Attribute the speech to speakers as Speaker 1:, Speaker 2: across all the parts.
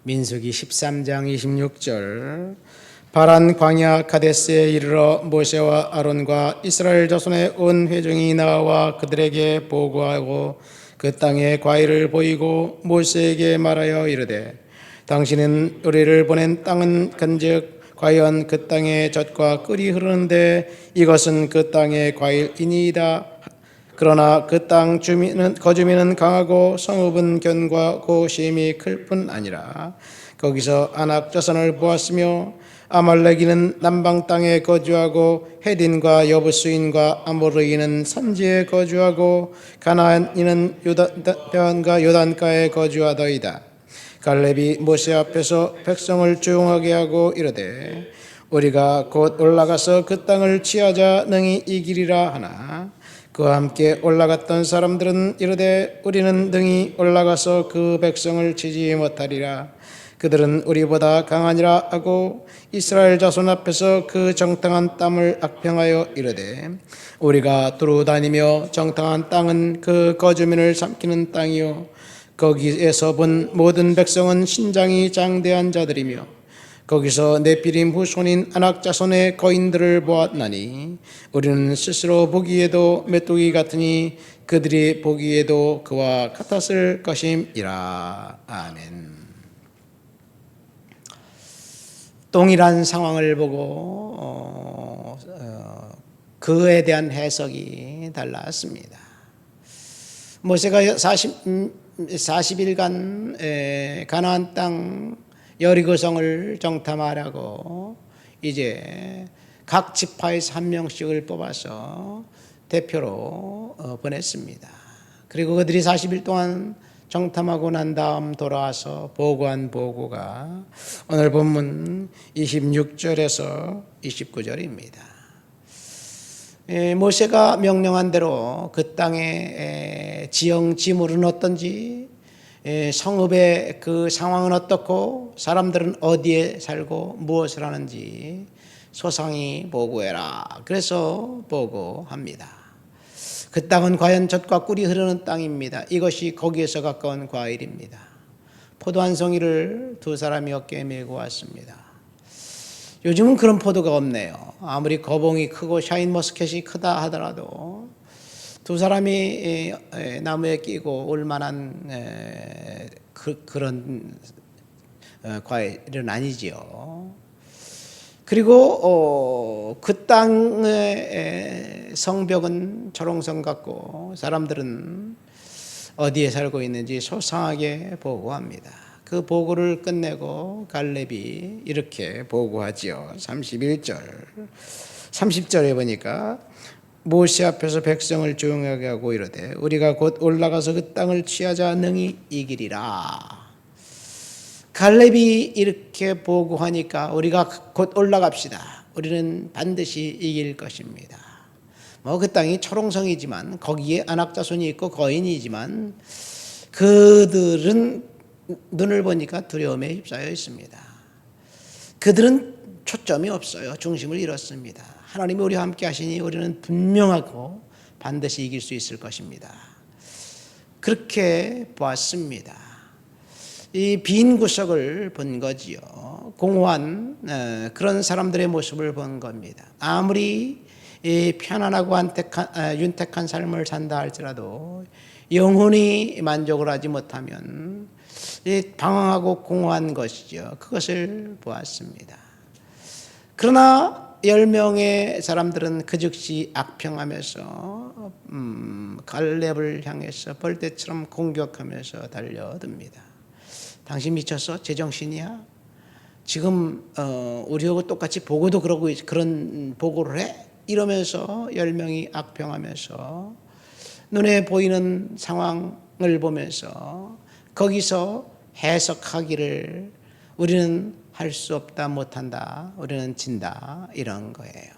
Speaker 1: 민수기 13장 26절. 파란 광야 카데스에 이르러 모세와 아론과 이스라엘 자손의 온 회중이 나와 그들에게 보고하고 그 땅의 과일을 보이고 모세에게 말하여 이르되 당신은 우리를 보낸 땅은 근즉 과연 그 땅의 젖과 꿀이 흐르는데 이것은 그 땅의 과일이니이다. 그러나 그 땅 거주민은 강하고 성읍은 견고하고 심히 클 뿐 아니라 거기서 아낙 자손을 보았으며 아말렉인은 남방 땅에 거주하고 헤딘과 여부수인과 아모르인은 산지에 거주하고 가나안인은 요단과 요단가에 거주하더이다. 갈렙이 모세 앞에서 백성을 조용하게 하고 이르되 우리가 곧 올라가서 그 땅을 취하자 능히 이기리라 하나 그와 함께 올라갔던 사람들은 이르되 우리는 능히 올라가서 그 백성을 치지 못하리라. 그들은 우리보다 강하니라 하고 이스라엘 자손 앞에서 그 정당한 땅을 악평하여 이르되 우리가 두루 다니며 정당한 땅은 그 거주민을 삼키는 땅이요 거기에서 본 모든 백성은 신장이 장대한 자들이며 거기서 네피림 후손인 아낙 자손의 거인들을 보았나니 우리는 스스로 보기에도 메뚜기 같으니 그들이 보기에도 그와 같았을 것임이라. 아멘. 동일한 상황을 보고 그에 대한 해석이 달랐습니다. 모세가 40일간 가나안 땅 여리고성을 정탐하라고 이제 각 지파에서 한 명씩을 뽑아서 대표로 보냈습니다. 그리고 그들이 40일 동안 정탐하고 난 다음 돌아와서 보고한 보고가 오늘 본문 26절에서 29절입니다. 모세가 명령한 대로 그 땅의 지형 지물은 어떤지, 성읍의 그 상황은 어떻고 사람들은 어디에 살고 무엇을 하는지 소상히 보고해라. 그래서 보고합니다. 그 땅은 과연 젖과 꿀이 흐르는 땅입니다. 이것이 거기에서 가까운 과일입니다. 포도 한 송이를 두 사람이 어깨에 메고 왔습니다. 요즘은 그런 포도가 없네요. 아무리 거봉이 크고 샤인머스켓이 크다 하더라도 두 사람이 나무에 끼고 올 만한 그런 과일은 아니지요. 그리고 그 땅의 성벽은 초롱성 같고 사람들은 어디에 살고 있는지 소상하게 보고합니다. 그 보고를 끝내고 갈렙이 이렇게 보고하지요. 30절에 보니까 모세 앞에서 백성을 조용하게 하고 이르되 우리가 곧 올라가서 그 땅을 취하자 능히 이기리라. 갈렙이 이렇게 보고하니까 우리가 곧 올라갑시다. 우리는 반드시 이길 것입니다. 그 땅이 초롱성이지만 거기에 아낙 자손이 있고 거인이지만 그들은 눈을 보니까 두려움에 휩싸여 있습니다. 그들은 초점이 없어요. 중심을 잃었습니다. 하나님이 우리와 함께 하시니 우리는 분명하고 반드시 이길 수 있을 것입니다. 그렇게 보았습니다. 이 빈 구석을 본 거지요. 공허한 그런 사람들의 모습을 본 겁니다. 아무리 편안하고 윤택한 삶을 산다 할지라도 영혼이 만족을 하지 못하면 방황하고 공허한 것이죠. 그것을 보았습니다. 그러나 10명의 사람들은 그 즉시 악평하면서 갈렙을 향해서 벌떼처럼 공격하면서 달려듭니다. 당신 미쳤어? 제정신이야? 지금 우리하고 똑같이 보고도 그러고 그런 보고를 해? 이러면서 10명이 악평하면서 눈에 보이는 상황을 보면서 거기서 해석하기를 우리는 할 수 없다, 못한다, 우리는 진다, 이런 거예요.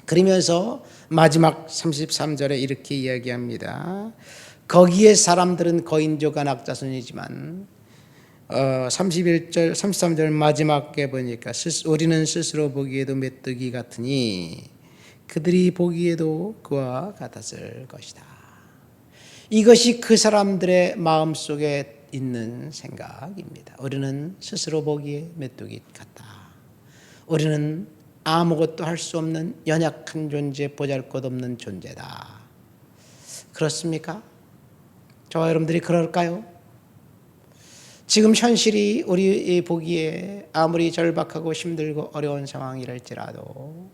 Speaker 1: 그러면서 마지막 33절에 이렇게 이야기합니다. 거기에 사람들은 거인족 아낙 자손이지만 31절, 33절 마지막에 보니까 우리는 스스로 보기에도 메뚜기 같으니 그들이 보기에도 그와 같았을 것이다. 이것이 그 사람들의 마음속에 있는 생각입니다. 우리는 스스로 보기에 메뚜기 같다. 우리는 아무것도 할 수 없는 연약한 존재, 보잘것없는 존재다. 그렇습니까? 저와 여러분들이 그럴까요? 지금 현실이 우리 보기에 아무리 절박하고 힘들고 어려운 상황이랄지라도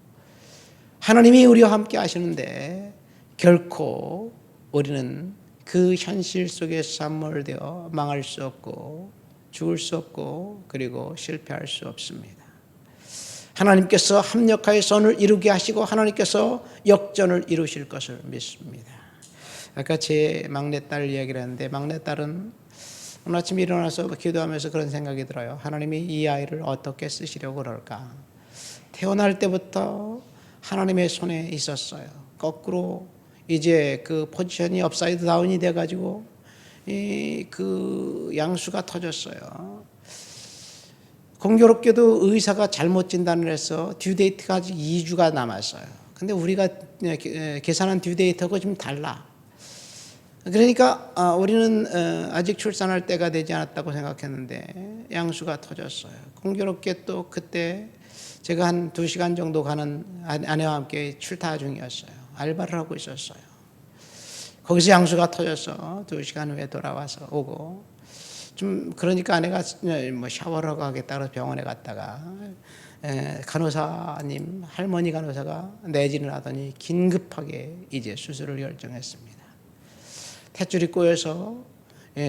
Speaker 1: 하나님이 우리와 함께 하시는데 결코 우리는 그 현실 속에서 함몰되어 망할 수 없고 죽을 수 없고 그리고 실패할 수 없습니다. 하나님께서 합력하여 선을 이루게 하시고 하나님께서 역전을 이루실 것을 믿습니다. 아까 제 막내딸 이야기를 했는데 막내딸은 오늘 아침 일어나서 기도하면서 그런 생각이 들어요. 하나님이 이 아이를 어떻게 쓰시려고 그럴까? 태어날 때부터 하나님의 손에 있었어요. 거꾸로 이제 그 포지션이 업사이드 다운이 돼가지고 그 양수가 터졌어요. 공교롭게도 의사가 잘못 진단을 해서 듀데이트가 아직 2주가 남았어요. 근데 우리가 계산한 듀데이트하고 좀 달라. 그러니까 우리는 아직 출산할 때가 되지 않았다고 생각했는데 양수가 터졌어요. 공교롭게 또 그때 제가 한 2시간 정도 가는 아내와 함께 출타 중이었어요. 알바를 하고 있었어요. 거기서 양수가 터져서 2시간 후에 돌아와서 오고 좀 그러니까 아내가 뭐 샤워를 하고 하겠다 그래서 병원에 갔다가 간호사님 할머니 간호사가 내진을 하더니 긴급하게 이제 수술을 결정했습니다. 탯줄이 꼬여서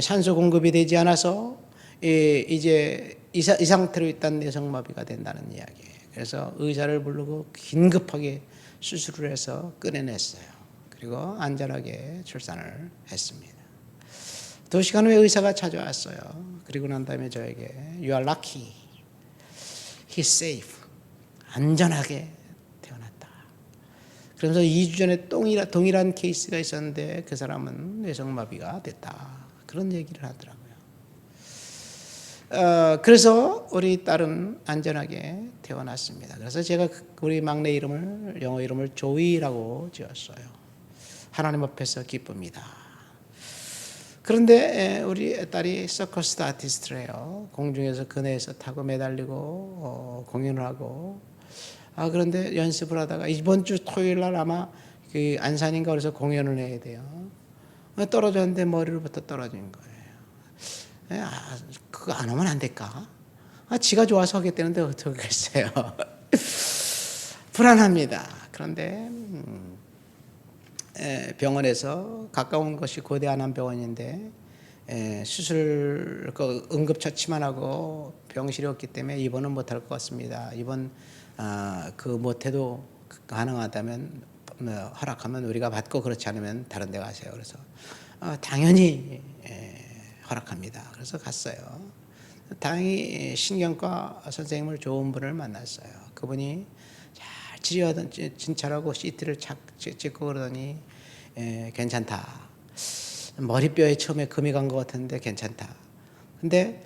Speaker 1: 산소 공급이 되지 않아서 이제 이 상태로 있다는 내성마비가 된다는 이야기예요. 그래서 의사를 부르고 긴급하게 수술을 해서 꺼내냈어요. 그리고 안전하게 출산을 했습니다. 2시간 후에 의사가 찾아왔어요. 그리고 난 다음에 저에게 You are lucky. He's safe. 안전하게 태어났다. 그러면서 2주 전에 동일한 케이스가 있었는데 그 사람은 뇌성마비가 됐다. 그런 얘기를 하더라고요. 그래서 우리 딸은 안전하게 태어났습니다. 그래서 제가 우리 막내 이름을 영어 이름을 조이라고 지었어요. 하나님 앞에서 기쁩니다. 그런데 우리 딸이 서커스 아티스트래요. 공중에서 그네에서 타고 매달리고 공연을 하고 그런데 연습을 하다가 이번 주 토요일 날 아마 그 안산인가 그래서 공연을 해야 돼요. 떨어졌는데 머리로부터 떨어진 거예요. 그거 안 하면 안 될까? 지가 좋아서 하겠다는데 어떻게 했어요? 불안합니다. 그런데 병원에서 가까운 것이 고대 안암병원인데 수술 응급처치만 하고 병실이 없기 때문에 입원은 못할 것 같습니다. 입원 그 못해도 가능하다면 허락하면 우리가 받고 그렇지 않으면 다른 데 가세요. 그래서 당연히 허락합니다. 그래서 갔어요. 다행히 신경과 선생님을 좋은 분을 만났어요. 그분이 잘 치료하던 진찰하고 CT를 찍고 그러더니 괜찮다. 머리뼈에 처음에 금이 간 것 같은데 괜찮다. 근데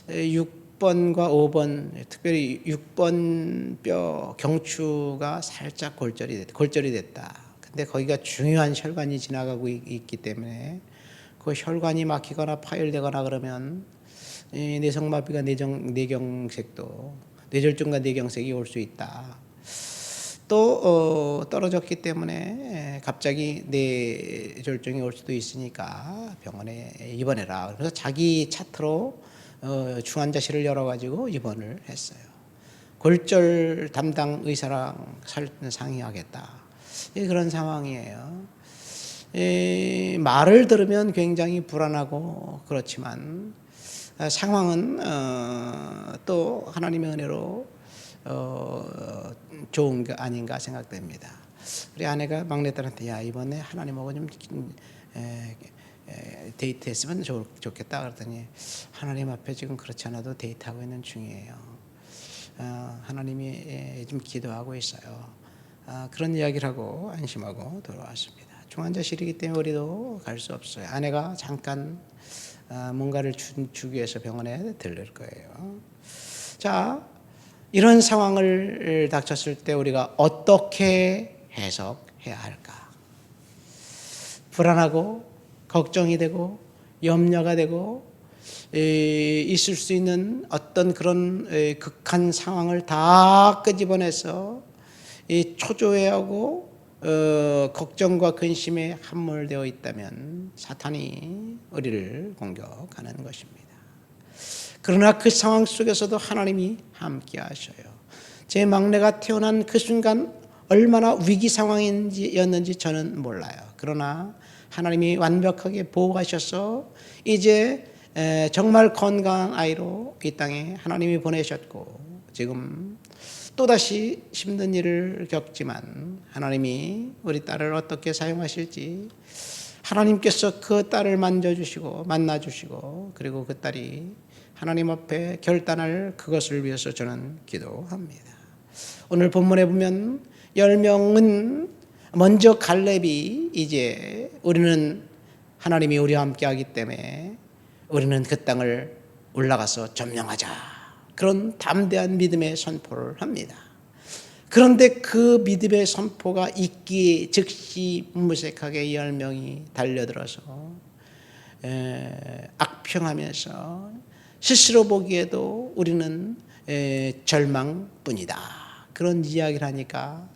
Speaker 1: 6번과 5번 특별히 6번 뼈 경추가 살짝 골절이 됐다. 근데 거기가 중요한 혈관이 지나가고 있기 때문에 그 혈관이 막히거나 파열되거나 그러면 뇌성마비가 뇌경색도 뇌졸중과 뇌경색이 올 수 있다. 또 떨어졌기 때문에 갑자기 뇌졸중이 올 수도 있으니까 병원에 입원해라. 그래서 자기 차트로 중환자실을 열어가지고 입원을 했어요. 골절 담당 의사랑 상의하겠다. 그런 상황이에요. 말을 들으면 굉장히 불안하고 그렇지만 상황은 또 하나님의 은혜로 좋은 게 아닌가 생각됩니다. 우리 아내가 막내딸한테 야 이번에 하나님하고 좀 데이트했으면 좋겠다 그랬더니 하나님 앞에 지금 그렇지 않아도 데이트하고 있는 중이에요. 하나님이 좀 기도하고 있어요. 그런 이야기를 하고 안심하고 돌아왔습니다. 중환자실이기 때문에 우리도 갈 수 없어요. 아내가 잠깐 뭔가를 주기 위해서 병원에 들릴 거예요. 자, 이런 상황을 닥쳤을 때 우리가 어떻게 해석해야 할까? 불안하고 걱정이 되고 염려가 되고 있을 수 있는 어떤 그런 극한 상황을 다 끄집어내서 초조해하고 걱정과 근심에 함몰되어 있다면 사탄이 우리를 공격하는 것입니다. 그러나 그 상황 속에서도 하나님이 함께 하셔요. 제 막내가 태어난 그 순간 얼마나 위기 상황이었는지 저는 몰라요. 그러나 하나님이 완벽하게 보호하셔서 이제 정말 건강한 아이로 이 땅에 하나님이 보내셨고, 지금 또다시 힘든 일을 겪지만 하나님이 우리 딸을 어떻게 사용하실지, 하나님께서 그 딸을 만져주시고 만나주시고, 그리고 그 딸이 하나님 앞에 결단할 그것을 위해서 저는 기도합니다. 오늘 본문에 보면 10명은 먼저 갈렙이 이제 우리는 하나님이 우리와 함께 하기 때문에 우리는 그 땅을 올라가서 점령하자, 그런 담대한 믿음의 선포를 합니다. 그런데 그 믿음의 선포가 있기에 즉시 무색하게 10명이 달려들어서 악평하면서 스스로 보기에도 우리는 절망뿐이다, 그런 이야기를 하니까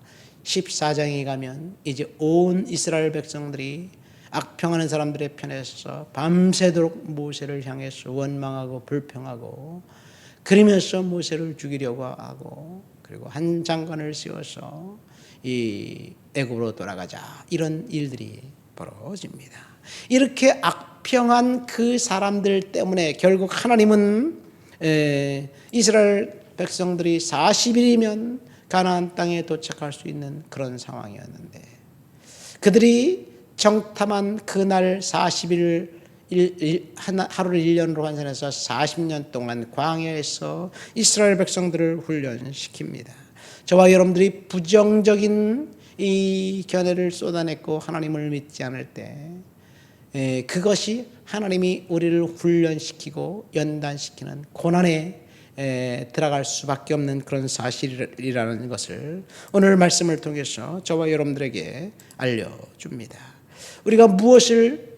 Speaker 1: 14장에 가면 이제 온 이스라엘 백성들이 악평하는 사람들의 편에 서서 밤새도록 모세를 향해서 원망하고 불평하고, 그러면서 모세를 죽이려고 하고, 그리고 한 장관을 세워서 이 애굽으로 돌아가자, 이런 일들이 벌어집니다. 이렇게 악평한 그 사람들 때문에 결국 하나님은 이스라엘 백성들이 40일이면 가나안 땅에 도착할 수 있는 그런 상황이었는데, 그들이 정탐한 그날 40일 하루를 1년으로 환산해서 40년 동안 광야에서 이스라엘 백성들을 훈련시킵니다. 저와 여러분들이 부정적인 이 견해를 쏟아냈고 하나님을 믿지 않을 때 그것이 하나님이 우리를 훈련시키고 연단시키는 고난에 들어갈 수밖에 없는 그런 사실이라는 것을 오늘 말씀을 통해서 저와 여러분들에게 알려줍니다. 우리가 무엇을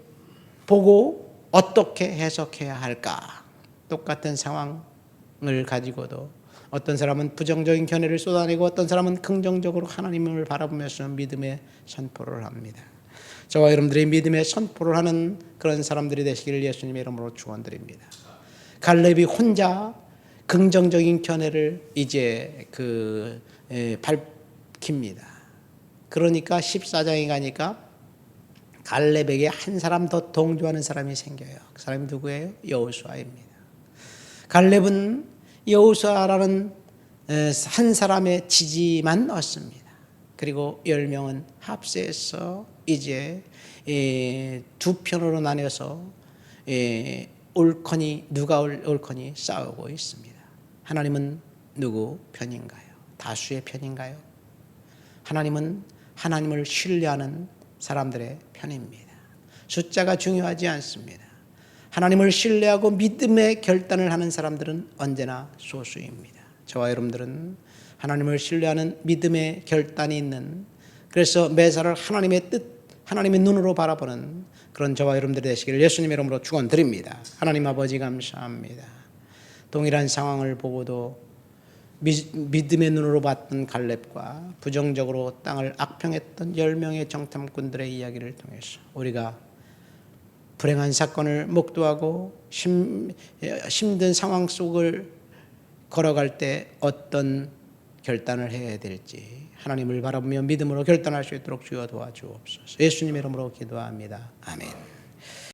Speaker 1: 보고 어떻게 해석해야 할까? 똑같은 상황을 가지고도 어떤 사람은 부정적인 견해를 쏟아내고 어떤 사람은 긍정적으로 하나님을 바라보면서 믿음의 선포를 합니다. 저와 여러분들이 믿음의 선포를 하는 그런 사람들이 되시기를 예수님의 이름으로 축원드립니다. 갈렙이 혼자 긍정적인 견해를 이제 밝힙니다. 그러니까 14장에 가니까 갈렙에게 한 사람 더 동조하는 사람이 생겨요. 그 사람이 누구예요? 여호수아입니다. 갈렙은 여호수아라는 한 사람의 지지만 얻습니다. 그리고 10명은 합세해서 이제 두 편으로 나뉘어서 누가 옳거니 싸우고 있습니다. 하나님은 누구 편인가요? 다수의 편인가요? 하나님은 하나님을 신뢰하는 사람들의 편입니다. 숫자가 중요하지 않습니다. 하나님을 신뢰하고 믿음의 결단을 하는 사람들은 언제나 소수입니다. 저와 여러분들은 하나님을 신뢰하는 믿음의 결단이 있는, 그래서 매사를 하나님의 뜻, 하나님의 눈으로 바라보는 그런 저와 여러분들이 되시기를 예수님의 이름으로 축원드립니다. 하나님 아버지 감사합니다. 동일한 상황을 보고도 믿음의 눈으로 봤던 갈렙과 부정적으로 땅을 악평했던 10명의 정탐꾼들의 이야기를 통해서 우리가 불행한 사건을 목도하고 힘든 상황 속을 걸어갈 때 어떤 결단을 해야 될지 하나님을 바라보며 믿음으로 결단할 수 있도록 주여 도와주옵소서. 예수님의 이름으로 기도합니다. 아멘.